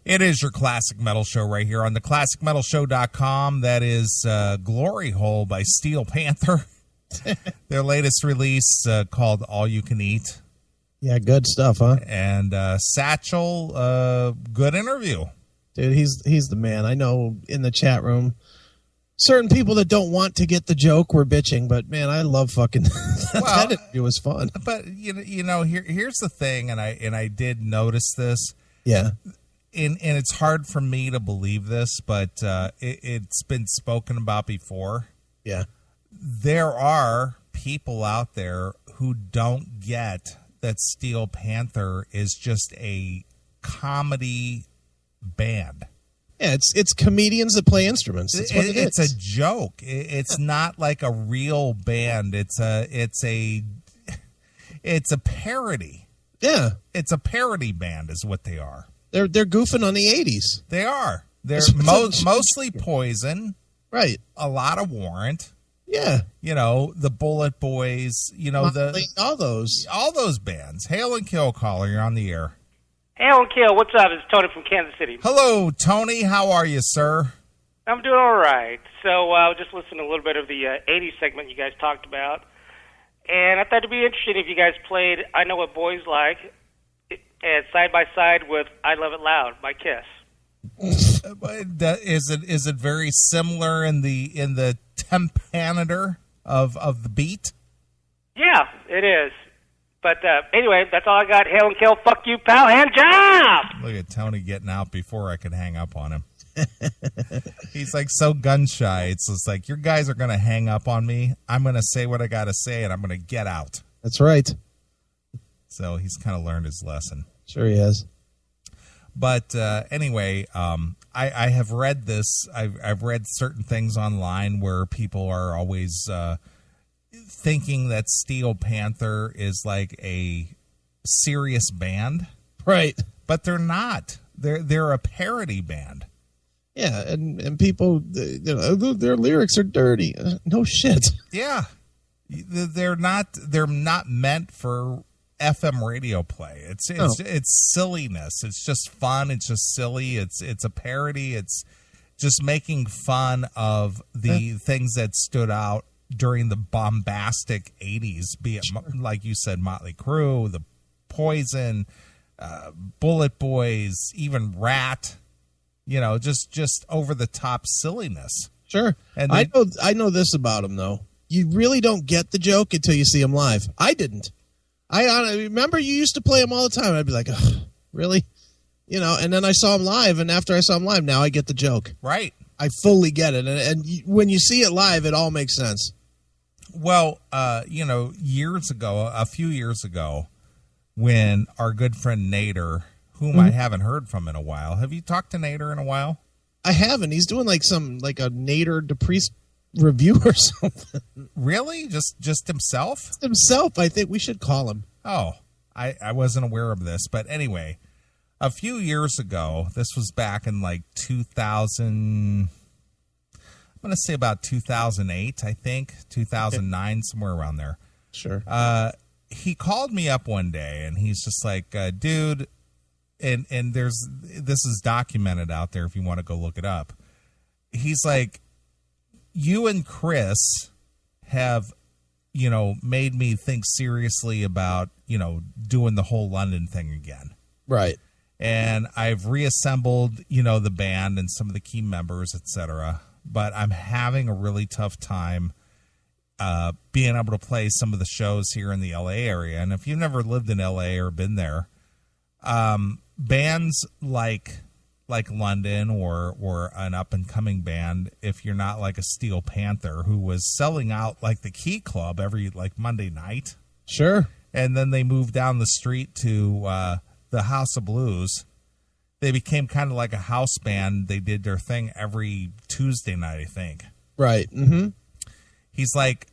It is your Classic Metal Show right here on the ClassicMetalShow.com. That is Glory Hole by Steel Panther. Their latest release called All You Can Eat. Yeah, good stuff, huh? And Satchel, good interview. Dude, he's the man. I know in the chat room, certain people that don't want to get the joke were bitching, but man, I love fucking that interview was fun. But you know, here's the thing, and I did notice this. Yeah. And it's hard for me to believe this, but it's been spoken about before. Yeah. There are people out there who don't get that Steel Panther is just a comedy band. Yeah, it's comedians that play instruments. That's what it is. It's a joke. It's not like a real band. It's a parody. Yeah. It's a parody band is what they are. They're goofing on the 80s. They are. They're mostly Poison. Right. A lot of Warrant. Yeah. You know, the Bullet Boys, you know, all those bands. Hail and Kill Caller, you're on the air. Hail and Kill, what's up? It's Tony from Kansas City. Hello, Tony. How are you, sir? I'm doing all right. So I was just listening to a little bit of the 80s segment you guys talked about, and I thought it'd be interesting if you guys played I Know What Boys Like, and side by side with I Love It Loud by Kiss. Is it very similar in the tempanator of the beat? Yeah, it is. But anyway, that's all I got. Hail and Kill, fuck you, pal, hand job! Look at Tony getting out before I could hang up on him. He's like so gun shy. It's just like, your guys are going to hang up on me. I'm going to say what I got to say, and I'm going to get out. That's right. So he's kind of learned his lesson. Sure he has. But anyway, I have read this. I've read certain things online where people are always thinking that Steel Panther is like a serious band. Right. But they're not. They're a parody band. Yeah, and people, their lyrics are dirty. No shit. Yeah. They're not meant for FM radio play. It's silliness. It's just fun. It's just silly. It's a parody. It's just making fun of the things that stood out during the bombastic 80s, be it, like you said, Motley Crue, the Poison, Bullet Boys, even Rat, you know, just over the top silliness. Sure. And I know this about them, though. You really don't get the joke until you see them live. I didn't. I remember you used to play them all the time. I'd be like, oh, really? You know, and then I saw them live, and after I saw them live, now I get the joke. Right. I fully get it. And when you see it live, it all makes sense. Well, you know, a few years ago, when our good friend Nader, whom I haven't heard from in a while. Have you talked to Nader in a while? I haven't. He's doing like a Nader DePriest review or something. Really? Just himself? Just himself. I think we should call him. Oh, I wasn't aware of this. But anyway, a few years ago, this was back in like 2000, I'm going to say about 2008, I think, 2009, somewhere around there. Sure. He called me up one day, and he's just like, dude, and this is documented out there if you want to go look it up. He's like, you and Chris have, you know, made me think seriously about, you know, doing the whole London thing again. Right. And I've reassembled, you know, the band and some of the key members, etc. But I'm having a really tough time being able to play some of the shows here in the LA area. And if you've never lived in LA or been there, bands like London or an up and coming band, if you're not like a Steel Panther, who was selling out like the Key Club every like Monday night. Sure. And then they moved down the street to the House of Blues. They became kind of like a house band. They did their thing every Tuesday night, I think. Right. Mm-hmm. He's like,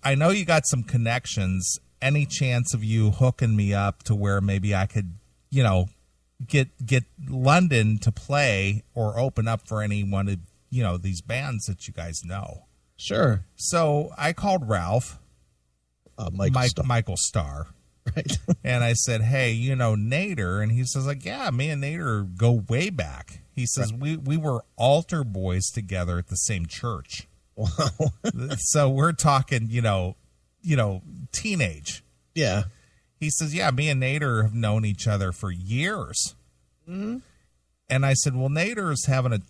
I know you got some connections. Any chance of you hooking me up to where maybe I could, you know, get London to play or open up for any one of, you know, these bands that you guys know? Sure. So I called Ralph, Michael Starr. Right. And I said, hey, you know Nader? And he says, like, yeah, me and Nader go way back. He says, we were altar boys together at the same church. Wow. So we're talking, teenage. Yeah. He says, yeah, me and Nader have known each other for years. Mm-hmm. And I said, well, Nader is having a,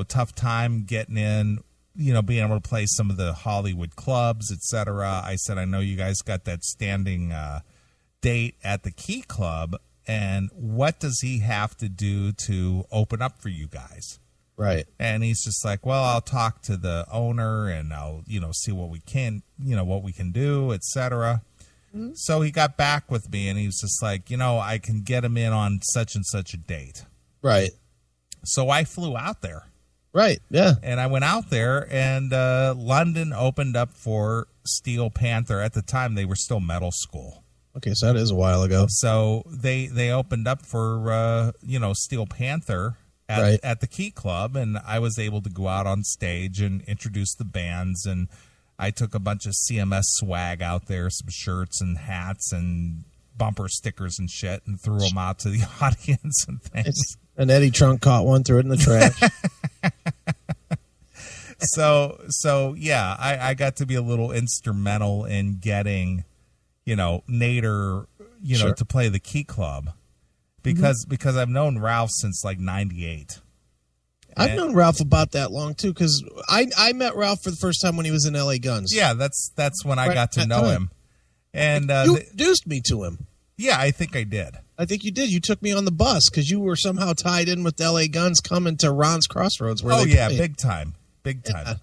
tough time getting in, being able to play some of the Hollywood clubs, etc. I said, I know you guys got that standing date at the Key Club. And what does he have to do to open up for you guys? Right. And he's just like, well, I'll talk to the owner and I'll, see what we can, what we can do, etc. Mm-hmm. So he got back with me and he was just like, I can get him in on such and such a date. Right. So I flew out there. Right. Yeah. And I went out there and London opened up for Steel Panther. At the time, they were still Metal School. Okay, so that is a while ago. So they opened up for, Steel Panther at the Key Club, and I was able to go out on stage and introduce the bands, and I took a bunch of CMS swag out there, some shirts and hats and bumper stickers and shit, and threw them out to the audience and things. And Eddie Trunk caught one, threw it in the trash. So yeah, I got to be a little instrumental in getting, Nader, Sure. to play the Key Club because I've known Ralph since like 98. I've known Ralph about that long too, because I met Ralph for the first time when he was in LA Guns. Yeah, that's when I got to know him. And you introduced me to him. Yeah, I think I did. I think you did. You took me on the bus because you were somehow tied in with LA Guns coming to Ron's Crossroads. Where they played. Big time. Yeah.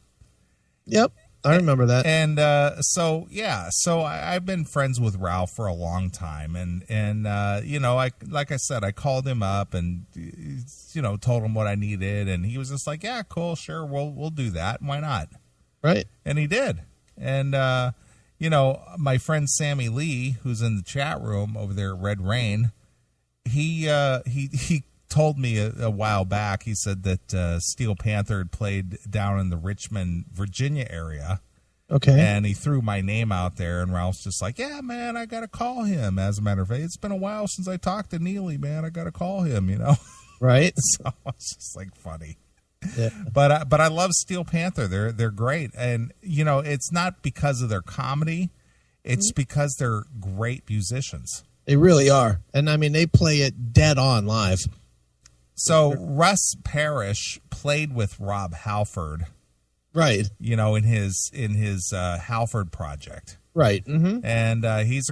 Yep, I remember that. And so I've been friends with Ralph for a long time, and I like I said, I called him up and told him what I needed, and he was just like, yeah, cool, sure, we'll do that. Why not? Right. And he did. And my friend Sammy Lee, who's in the chat room over there at Red Rain, he told me a while back, he said that Steel Panther had played down in the Richmond, Virginia area. Okay. And he threw my name out there, and Ralph's just like, yeah, man, I got to call him. As a matter of fact, it's been a while since I talked to Neeley, man. I got to call him, Right. So it's just like funny. Yeah. But I love Steel Panther. They're great. And, it's not because of their comedy. It's because they're great musicians. They really are. And, I mean, they play it dead on live. So Russ Parrish played with Rob Halford, right? In his Halford project, right? Mm-hmm. And he's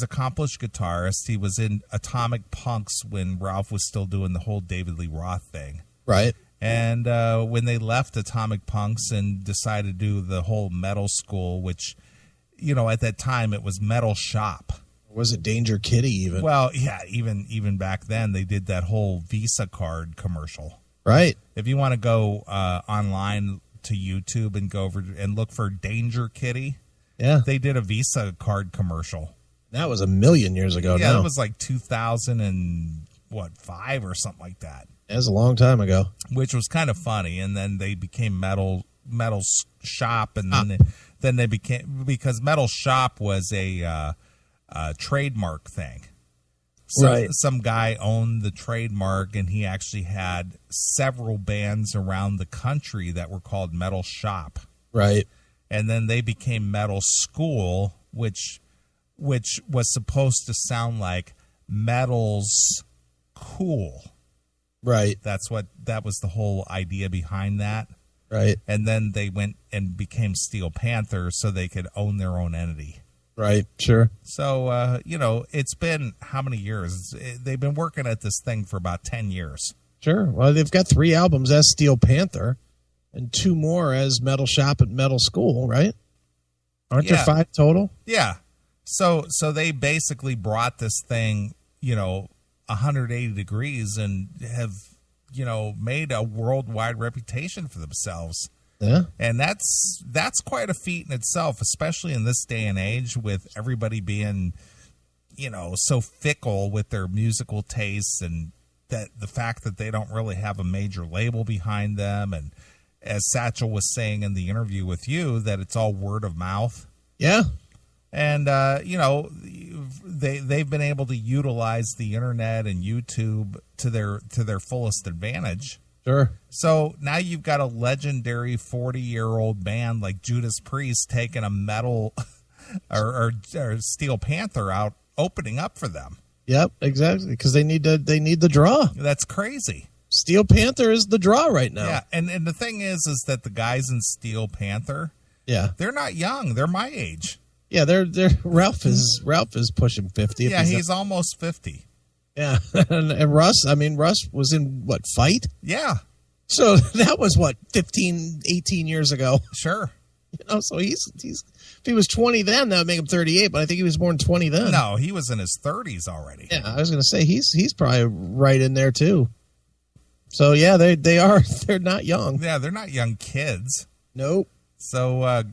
accomplished guitarist. He was in Atomic Punks when Ralph was still doing the whole David Lee Roth thing, right? And when they left Atomic Punks and decided to do the whole Metal School, which at that time it was Metal Shop. Was it Danger Kitty even? Well, yeah, even back then they did that whole Visa card commercial. Right. If you want to go online to YouTube and go over and look for Danger Kitty, yeah, they did a Visa card commercial. That was a million years ago. Yeah, now. It was like 2005 or something like that. That was a long time ago. Which was kind of funny, and then they became Metal Shop, and then they became, because Metal Shop was a trademark thing. So right. Some guy owned the trademark, and he actually had several bands around the country that were called Metal Shop. Right. And then they became Metal School, which was supposed to sound like metal's cool. Right. That was the whole idea behind that. Right. And then they went and became Steel Panther so they could own their own entity. Right, sure. So, it's been how many years? They've been working at this thing for about 10 years. Sure. Well, they've got 3 albums as Steel Panther and 2 more as Metal Shop at Metal School, right? Aren't there 5 total? Yeah. So they basically brought this thing, 180 degrees and have, made a worldwide reputation for themselves. Yeah. And that's quite a feat in itself, especially in this day and age with everybody being, so fickle with their musical tastes, and that the fact that they don't really have a major label behind them. And as Satchel was saying in the interview with you, that it's all word of mouth. Yeah. And they've been able to utilize the internet and YouTube to their fullest advantage. Sure. So now you've got a legendary 40-year-old band like Judas Priest taking a metal or Steel Panther out, opening up for them. Yep, exactly. Because they need the draw. That's crazy. Steel Panther is the draw right now. Yeah, and the thing is that the guys in Steel Panther, they're not young. They're my age. Yeah, they're Ralph is pushing 50. Yeah, he's almost 50. Yeah, and Russ was in what, Fight? Yeah. So that was what, 15, 18 years ago. Sure. So he's if he was 20 then, that would make him 38. But I think he was born 20 then. No, he was in his 30s already. Yeah, I was going to say he's probably right in there too. So yeah, they're not young. Yeah, they're not young kids. Nope. So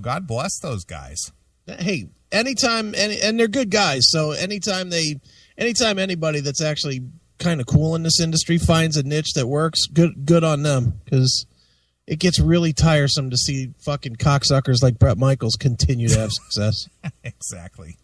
God bless those guys. Hey, anytime, and they're good guys. So anytime anybody that's actually kind of cool in this industry finds a niche that works, good on them, because it gets really tiresome to see fucking cocksuckers like Bret Michaels continue to have success. Exactly.